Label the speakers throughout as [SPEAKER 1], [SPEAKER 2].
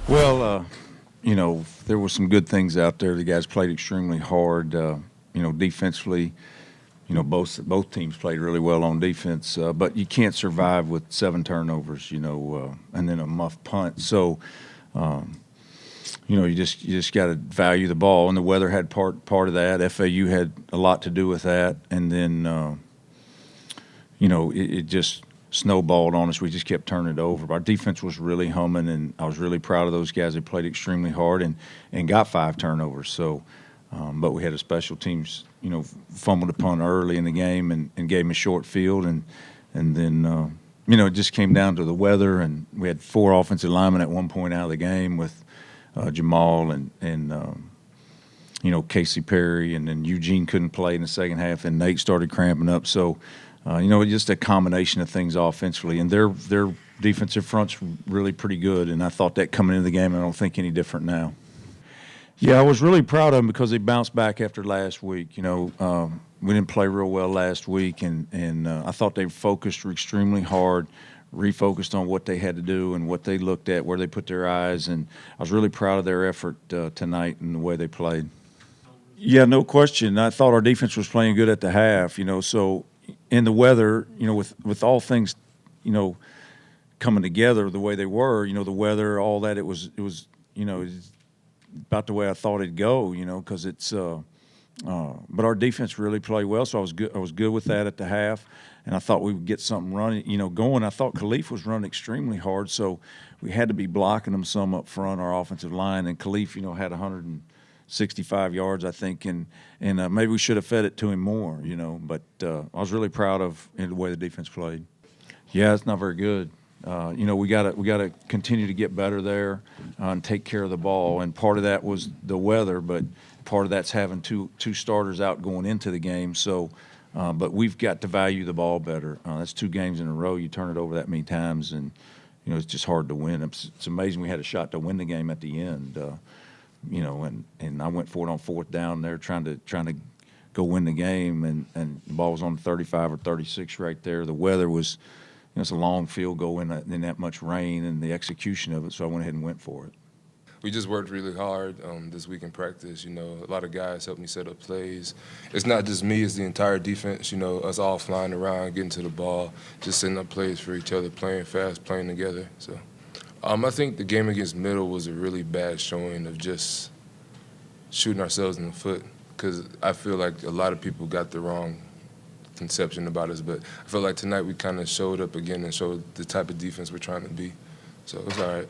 [SPEAKER 1] Well, there were some good things out there. The guys played extremely hard. Defensively, both teams played really well on defense. But you can't survive with 7 turnovers, and then a muff punt. So, you just got to value the ball, and the weather had part of that. FAU had a lot to do with that, and then it just snowballed on us. We just kept turning it over. Our defense was really humming, and I was really proud of those guys. They played extremely hard and got 5 turnovers. So, but we had a special teams, fumbled a punt early in the game and gave them a short field, and then it just came down to the weather, and we had 4 offensive linemen at one point out of the game with Jamal and Casey Perry, and then Eugene couldn't play in the second half, and Nate started cramping up. So, just a combination of things offensively, and their defensive front's really pretty good, and I thought that coming into the game, and I don't think any different now. Yeah, I was really proud of them because they bounced back after last week. We didn't play real well last week, and I thought they focused extremely hard, refocused on what they had to do and what they looked at, where they put their eyes, and I was really proud of their effort tonight and the way they played. Yeah, no question. I thought our defense was playing good at the half, so in the weather, with all things, coming together the way they were, the weather, all that, it was about the way I thought it'd go, because it's but our defense really played well, so I was good with that at the half, and I thought we would get something running, going. I thought Kalif was running extremely hard, so we had to be blocking them some up front, our offensive line, and Kalif, had 165 yards, I think, and maybe we should have fed it to him more, but I was really proud of the way the defense played. Yeah, it's not very good. We gotta continue to get better there and take care of the ball. And part of that was the weather, but part of that's having two starters out going into the game. So, but we've got to value the ball better. That's 2 games in a row. You turn it over that many times, and it's just hard to win. It's amazing we had a shot to win the game at the end. And I went for it on 4th down there, trying to go win the game, and the ball was on 35 or 36 right there. The weather was. It's a long field goal in that much rain, and the execution of it, so I went ahead and went for it.
[SPEAKER 2] We just worked really hard this week in practice. A lot of guys helped me set up plays. It's not just me, it's the entire defense, us all flying around, getting to the ball, just setting up plays for each other, playing fast, playing together. So I think the game against Middle was a really bad showing of just shooting ourselves in the foot, because I feel like a lot of people got the wrong conception about us, but I feel like tonight we kind of showed up again and showed the type of defense we're trying to be. So it's all right.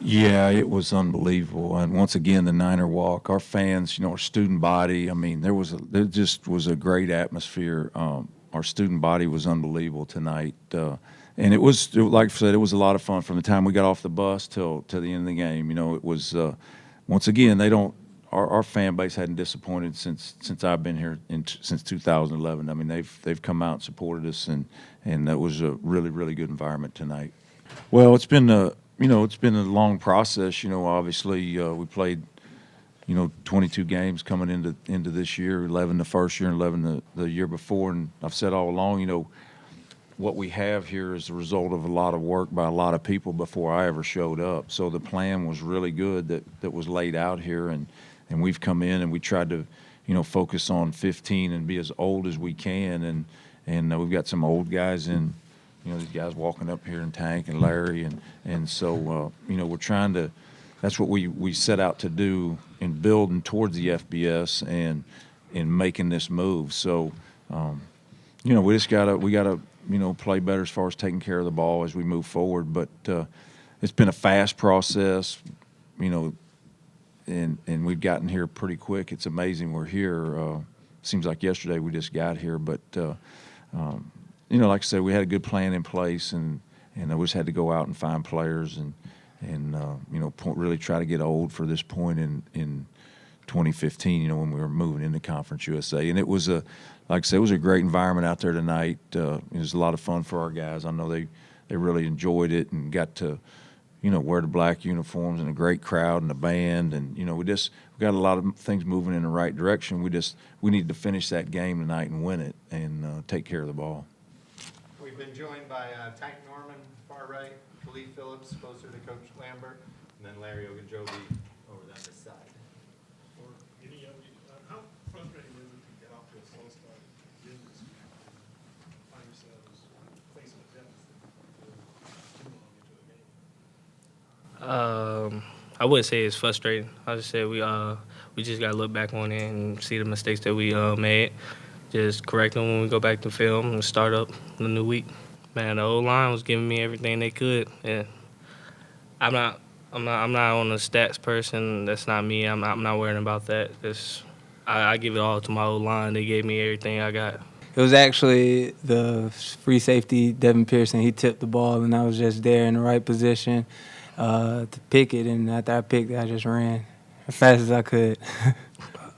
[SPEAKER 1] Yeah, it was unbelievable. And once again, the Niner walk, our fans, our student body, there just was a great atmosphere. Our student body was unbelievable tonight. And it was, like I said, it was a lot of fun from the time we got off the bus till the end of the game. It was, once again, our fan base hadn't disappointed since I've been here since 2011. They've come out and supported us, and that was a really, really good environment tonight. Well, it's been a long process. Obviously we played 22 games coming into this year, 11 the first year and 11 the year before, and I've said all along, what we have here is the result of a lot of work by a lot of people before I ever showed up. So the plan was really good that was laid out here, and we've come in and we tried to, focus on 15 and be as old as we can. And we've got some old guys in, these guys walking up here in Tank and Larry. And so, we're trying to, that's what we set out to do in building towards the FBS and in making this move. So, we gotta, play better as far as taking care of the ball as we move forward. But it's been a fast process, and we've gotten here pretty quick. It's amazing we're here. Seems like yesterday we just got here, but like I said, we had a good plan in place, and we just had to go out and find players and really try to get old for this point in 2015. When we were moving into Conference USA, and it was like I said, it was a great environment out there tonight. It was a lot of fun for our guys. I know they really enjoyed it and got to. Wear the black uniforms and a great crowd and a band, and we got a lot of things moving in the right direction. We need to finish that game tonight and win it and take care of the ball.
[SPEAKER 3] We've been joined by Tank Norman, far right, Kalif Phillips, closer to Coach Lambert. and then Larry Ogunjobi over on this side.
[SPEAKER 4] Or any of you, how frustrating is it to get off to a slow start, find yourselves facing a deficit too long into a game?
[SPEAKER 5] I wouldn't say it's frustrating. I just say we just gotta look back on it and see the mistakes that we made. Just correct them when we go back to film and start up the new week. Man, the O line was giving me everything they could. Yeah, I'm not on a stats person. That's not me. I'm not worrying about that. I give it all to my O line. They gave me everything I got.
[SPEAKER 6] It was actually the free safety, Devin Pearson. He tipped the ball, and I was just there in the right position to pick it. And after I picked it, I just ran as fast as I could.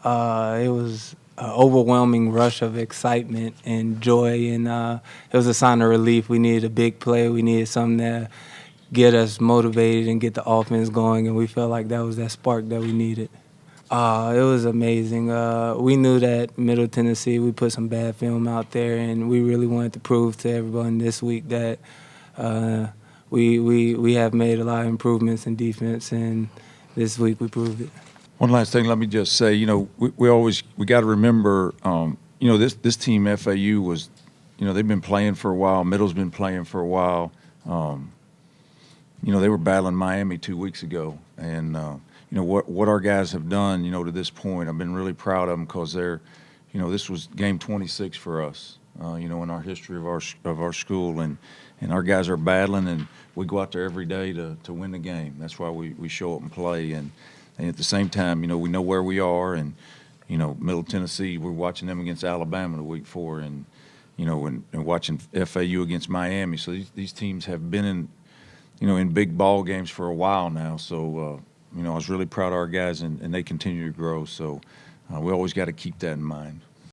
[SPEAKER 6] It was an overwhelming rush of excitement and joy, and it was a sign of relief. We needed a big play. We needed something to get us motivated and get the offense going, and we felt like that was that spark that we needed. It was amazing. We knew that Middle Tennessee, we put some bad film out there, and we really wanted to prove to everyone this week that we have made a lot of improvements in defense, and this week we proved it.
[SPEAKER 1] One last thing, let me just say, we got to remember, this team FAU was, they've been playing for a while. Middle's been playing for a while. They were battling Miami 2 weeks ago, and what our guys have done, to this point, I've been really proud of them because this was game 26 for us, in our history of our school, and our guys are battling, and we go out there every day to win the game. That's why we show up and play, and at the same time, we know where we are, and Middle Tennessee, we're watching them against Alabama the week before, and and watching FAU against Miami. So these teams have been in big ball games for a while now. So I was really proud of our guys, and they continue to grow. So we always got to keep that in mind.